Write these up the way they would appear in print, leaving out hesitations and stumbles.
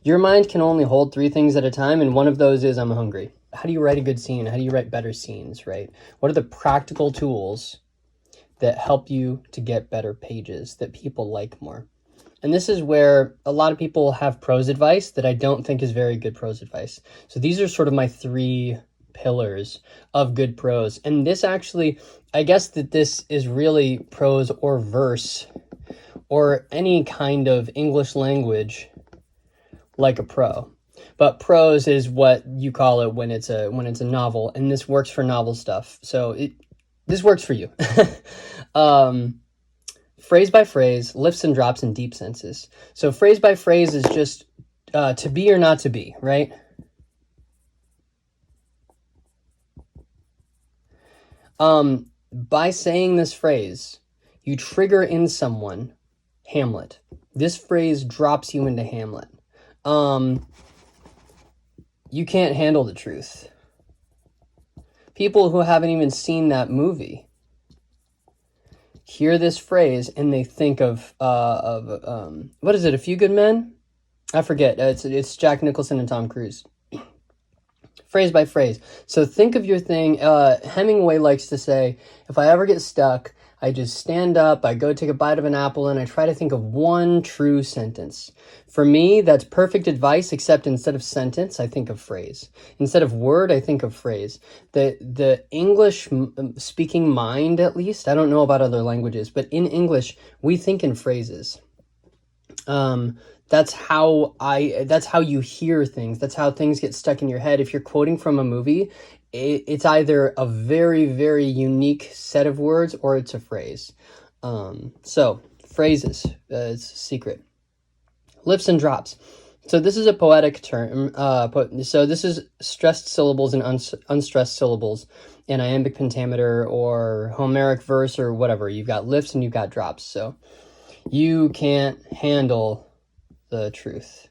Your mind can only hold 3 things at a time, and one of those is I'm hungry. How do you write a good scene? How do you write better scenes, right? What are the practical tools that help you to get better pages that people like more? And this is where a lot of people have prose advice that I don't think is very good prose advice. So these are sort of my 3 pillars of good prose. And this actually, I guess that this is really prose or verse or any kind of English language like a pro. But prose is what you call it when it's a novel, and this works for novel stuff. So this works for you. Phrase by phrase, lifts and drops, and deep senses. So phrase by phrase is just to be or not to be, right? By saying this phrase, you trigger in someone Hamlet. This phrase drops you into Hamlet. You can't handle the truth. People who haven't even seen that movie hear this phrase and they think of what is it? A Few Good Men? I forget. It's Jack Nicholson and Tom Cruise. Phrase by phrase. So think of your thing. Hemingway likes to say, if I ever get stuck, I just stand up, I go take a bite of an apple, and I try to think of one true sentence. For me, that's perfect advice, except instead of sentence, I think of phrase. Instead of word, I think of phrase. The English speaking mind, at least, I don't know about other languages, but in English, we think in phrases. That's how you hear things. That's how things get stuck in your head. If you're quoting from a movie, it's either a very, very unique set of words or it's a phrase. So phrases, it's a secret. Lifts and drops. So this is a poetic term. So this is stressed syllables and unstressed syllables in iambic pentameter or Homeric verse or whatever. You've got lifts and you've got drops. So you can't handle the truth,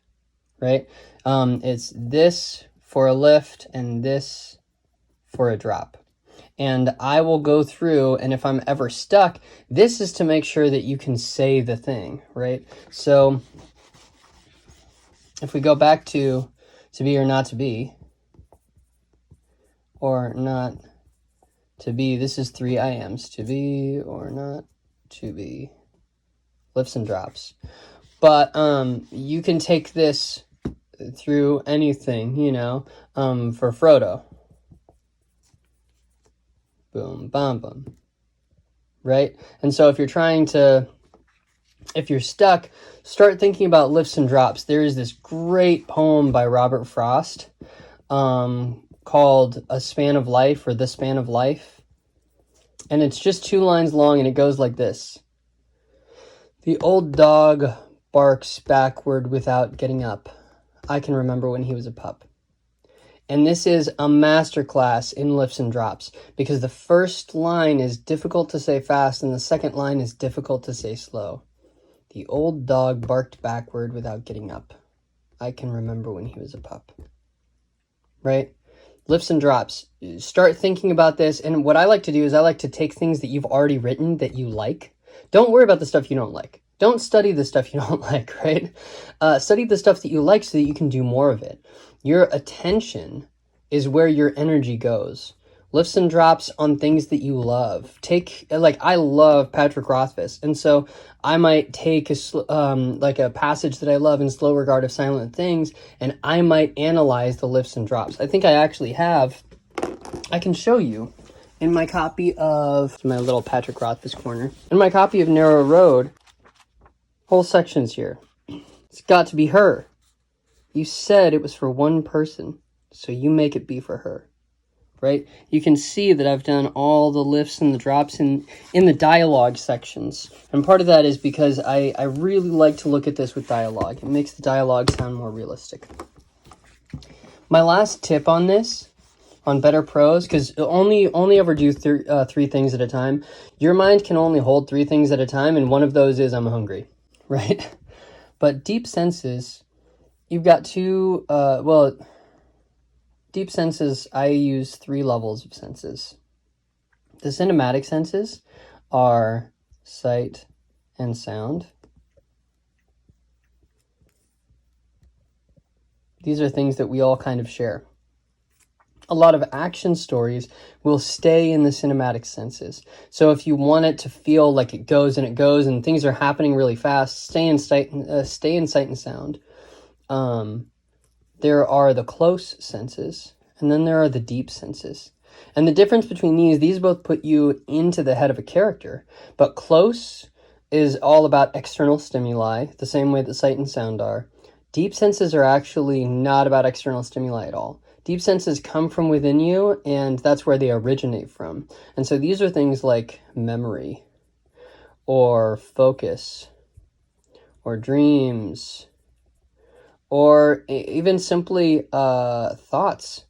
right? It's this for a lift and this for a drop. And I will go through, and if I'm ever stuck, this is to make sure that you can say the thing, right? So if we go back to be or not to be, or not to be, this is 3 I ams, to be or not to be, lifts and drops. But you can take this through anything, for Frodo. Boom, bam, bam. Right? And so if you're stuck, start thinking about lifts and drops. There is this great poem by Robert Frost called A Span of Life or The Span of Life. And it's just 2 lines long and it goes like this. The old dog barks backward without getting up. I can remember when he was a pup. And this is a masterclass in lifts and drops because the first line is difficult to say fast and the second line is difficult to say slow. The old dog barked backward without getting up. I can remember when he was a pup. Right? Lifts and drops. Start thinking about this. And what I like to do is I like to take things that you've already written that you like. Don't worry about the stuff you don't like. Don't study the stuff you don't like, right? Study the stuff that you like so that you can do more of it. Your attention is where your energy goes. Lifts and drops on things that you love. I love Patrick Rothfuss, and so I might take a passage that I love in Slow Regard of Silent Things, and I might analyze the lifts and drops. I think I actually have. I can show you in my copy of my little Patrick Rothfuss corner. In my copy of Narrow Road, whole sections here. It's got to be her. You said it was for one person, so you make it be for her, right? You can see that I've done all the lifts and the drops in the dialogue sections. And part of that is because I really like to look at this with dialogue. It makes the dialogue sound more realistic. My last tip on this, on better prose, because only ever do 3 things at a time. Your mind can only hold 3 things at a time, and one of those is I'm hungry, right? But deep senses... You've got 2, deep senses, I use 3 levels of senses. The cinematic senses are sight and sound. These are things that we all kind of share. A lot of action stories will stay in the cinematic senses. So if you want it to feel like it goes and things are happening really fast, stay in sight and sound. There are the close senses, and then there are the deep senses. And the difference between these both put you into the head of a character, but close is all about external stimuli, the same way that sight and sound are. Deep senses are actually not about external stimuli at all. Deep senses come from within you, and that's where they originate from. And so these are things like memory, or focus, or dreams, or even simply thoughts.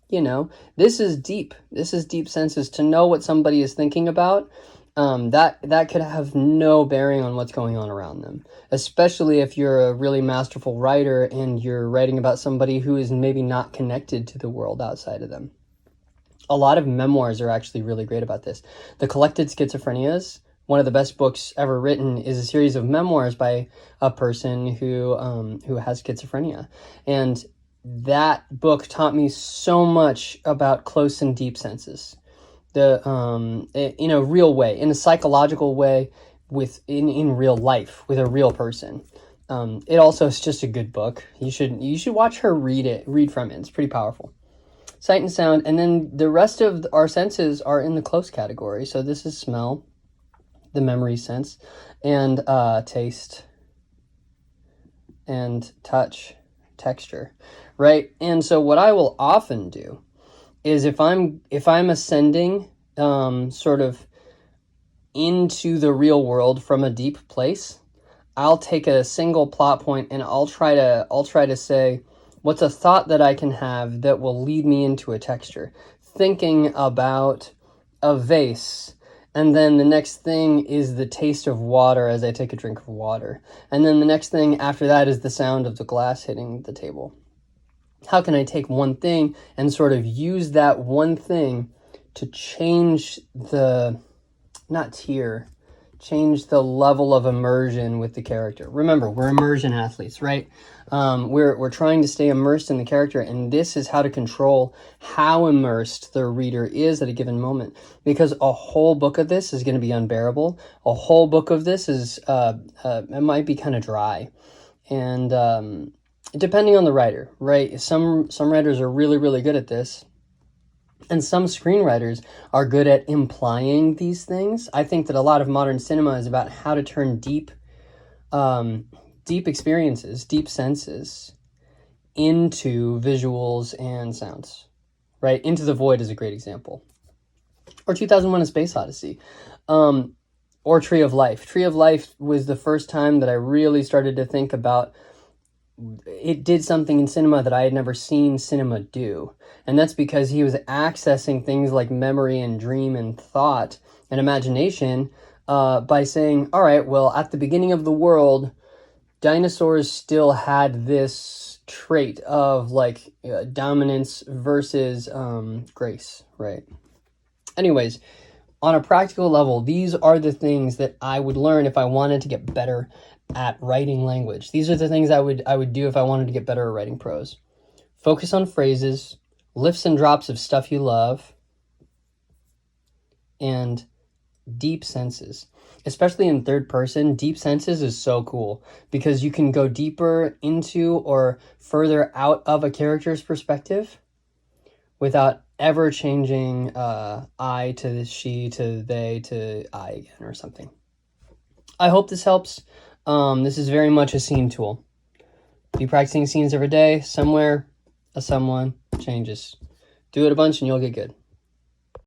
You know, this is deep. This is deep senses. To know what somebody is thinking about, that could have no bearing on what's going on around them, especially if you're a really masterful writer and you're writing about somebody who is maybe not connected to the world outside of them. A lot of memoirs are actually really great about this. The Collected Schizophrenias, one of the best books ever written, is a series of memoirs by a person who has schizophrenia. And that book taught me so much about close and deep senses. In a real way, in a psychological way, in real life with a real person. It also is just a good book. You should watch her read from it. It's pretty powerful. Sight and sound, and then the rest of our senses are in the close category. So this is smell, the memory sense, and taste, and touch, texture, right? And so what I will often do is if I'm ascending sort of into the real world from a deep place, I'll take a single plot point and I'll try to say, what's a thought that I can have that will lead me into a texture? Thinking about a vase, and then the next thing is the taste of water as I take a drink of water. And then the next thing after that is the sound of the glass hitting the table. How can I take one thing and sort of use that one thing to change change the level of immersion with the character? Remember, we're immersion athletes, right? We're trying to stay immersed in the character, and this is how to control how immersed the reader is at a given moment. Because a whole book of this is going to be unbearable. A whole book of this is it might be kind of dry, and depending on the writer, right? Some writers are really, really good at this, and some screenwriters are good at implying these things. I think that a lot of modern cinema is about how to turn deep experiences, deep senses, into visuals and sounds, right? Into the Void is a great example. Or 2001: A Space Odyssey. Or Tree of Life. Tree of Life was the first time that I really started to think about it did something in cinema that I had never seen cinema do. And that's because he was accessing things like memory and dream and thought and imagination by saying, all right, well, at the beginning of the world, dinosaurs still had this trait of like dominance versus grace, right? Anyways, on a practical level, these are the things that I would learn if I wanted to get better at writing language. These are the things I would do if I wanted to get better at writing prose. Focus on phrases, lifts and drops of stuff you love, and deep senses. Especially in third person, deep senses is so cool because you can go deeper into or further out of a character's perspective without ever changing I to she to they to I again or something. I hope this helps. This is very much a scene tool. Be practicing scenes every day. Somewhere, a someone changes. Do it a bunch and you'll get good.